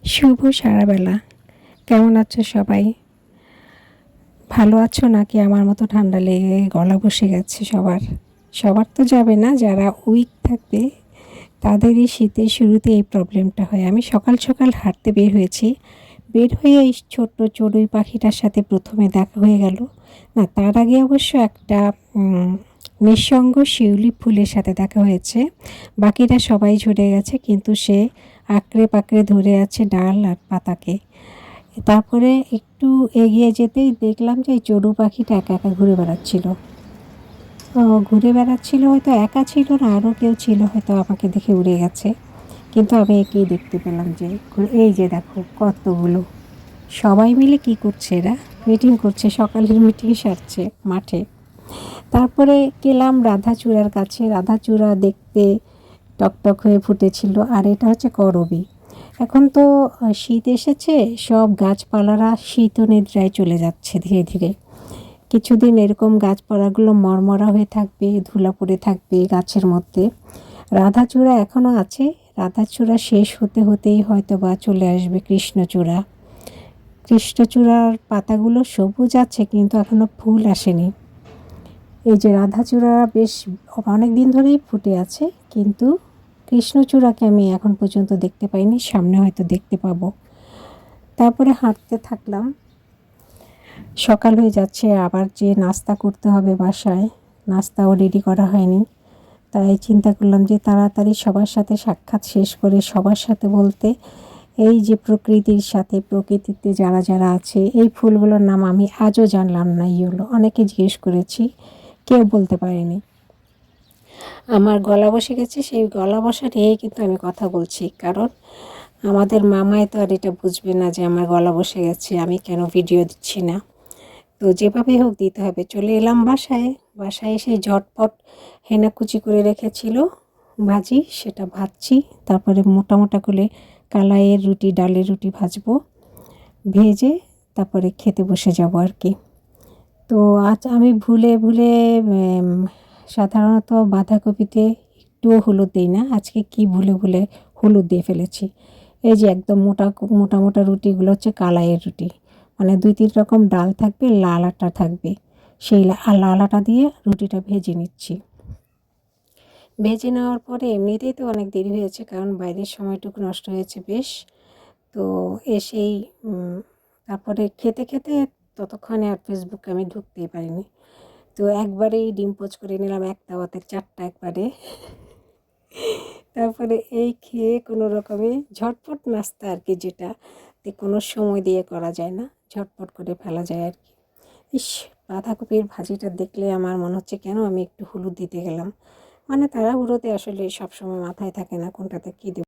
শুভ সারাবেলা। কেমন আছো সবাই? ভালো আছো নাকি আমার মতো ঠান্ডা লেগে গলা বসে গেছে সবার? সবার তো যাবে না, যারা উইক থাকবে তাদেরই শীতের শুরুতে এই প্রবলেমটা হয়। আমি সকাল সকাল হাঁটতে বের হয়েছি। বের হয়ে এই ছোট্ট চড়ুই পাখিটার সাথে প্রথমে দেখা হয়ে গেল। না, তার আগে অবশ্য একটা নিঃসঙ্গ শিউলি ফুলের সাথে দেখা হয়েছে। বাকিরা সবাই ঝরে গেছে, কিন্তু সে আঁকড়ে পাকড়ে ধরে আছে ডাল আর পাতাকে। তারপরে একটু এগিয়ে যেতেই দেখলাম যে এই চড়ু পাখিটা একা একা ঘুরে বেড়াচ্ছিল। ঘুরে বেড়াচ্ছিল, হয়তো একা ছিল না, আরও কেউ ছিল, হয়তো আমাকে দেখে উড়ে গেছে। কিন্তু আমি একেই দেখতে পেলাম যে এই যে দেখো কতগুলো, সবাই মিলে কি করছে, এরা মিটিং করছে, সকালের মিটিং সারছে মাঠে। তারপরে গেলাম রাধাচূড়ার কাছে। রাধাচূড়া দেখতে টকটক হয়ে ফুটেছিল, আর এটা হচ্ছে করবী। এখন তো শীত এসেছে, সব গাছপালারা শীত নিদ্রায় চলে যাচ্ছে ধীরে ধীরে। কিছুদিন এরকম গাছপালাগুলো মরমরা হয়ে থাকবে, ধুলা পড়ে থাকবে গাছের মধ্যে। রাধাচূড়া এখনও আছে, রাধাচূড়া শেষ হতে হতেই হয়তো বা চলে আসবে কৃষ্ণচূড়া। কৃষ্ণচূড়ার পাতাগুলো সবুজ আছে, কিন্তু এখনও ফুল আসেনি। এই যে রাধাচূড়া বেশ অনেক দিন ধরেই ফুটে আছে, কিন্তু কৃষ্ণচূড়াকে আমি এখন পর্যন্ত দেখতে পাইনি, সামনে হয়তো দেখতে পাবো। তারপরে হাঁটতে থাকলাম। সকাল হয়ে যাচ্ছে, আবার যে নাস্তা করতে হবে বাসায়, নাস্তাও রেডি করা হয়নি। তাই চিন্তা করলাম যে তাড়াতাড়ি সবার সাথে সাক্ষাৎ শেষ করে, সবার সাথে বলতে এই যে প্রকৃতির সাথে, প্রকৃতিতে যারা যারা আছে, এই ফুলগুলোর নাম আমি আজও জানলাম না। হলো অনেকে জিজ্ঞেস করেছি, কেউ বলতে পারেনি। আমার গলা বসে গেছে, সেই গলা বসা নিয়েই কিন্তু আমি কথা বলছি, কারণ আমাদের মামাই তো আর এটা বুঝবে না যে আমার গলা বসে গেছে, আমি কেন ভিডিও দিচ্ছি না। তো যেভাবেই হোক দিতে হবে। চলে এলাম বাসায়। বাসায় এসে ঝটপট হেনা কুচি করে রেখেছিল ভাজি, সেটা ভাজছি। তারপরে মোটা মোটা করে কালাইয়ের রুটি, ডালের রুটি ভাজবো, ভেজে তারপরে খেতে বসে যাব আর কি। তো আজ আমি ভুলে ভুলে সাধারণত বাঁধাকপিতে একটুও হলুদ দিই না, আজকে কি ভুলে ভুলে হলুদ দিয়ে ফেলেছি। এই যে একদম মোটা মোটা মোটা রুটিগুলো হচ্ছে কালাইয়ের রুটি, মানে 2-3 রকম ডাল থাকবে, লাল আটা থাকবে। সেই লাল আটা দিয়ে রুটিটা ভেজে নিচ্ছি। ভেজে নেওয়ার পরে এমনিতেই তো অনেক দেরি হয়েছে, কারণ বাইরের সময়টুকু নষ্ট হয়েছে বেশ। তো এসেই তারপরে খেতে খেতে ততক্ষণে আর ফেসবুকে আমি ঢুকতেই পারিনি। তো একবারেই ডিম পোচ করে নিলাম, এক তাওয়াতে 4টা একবারে। তারপরে এই খেয়ে কোনো রকমে ঝটপট নাস্তা আর কি, যেটা কোনো সময় দিয়ে করা যায় না, ঝটপট করে ফেলা যায় আর কি। ইস, বাঁধাকপির ভাজিটা দেখলে আমার মনে হচ্ছে কেন আমি একটু হলুদ দিতে গেলাম। মানে তাড়াহুড়োতে আসলে সবসময় মাথায় থাকে না কোনটাতে কী দেব।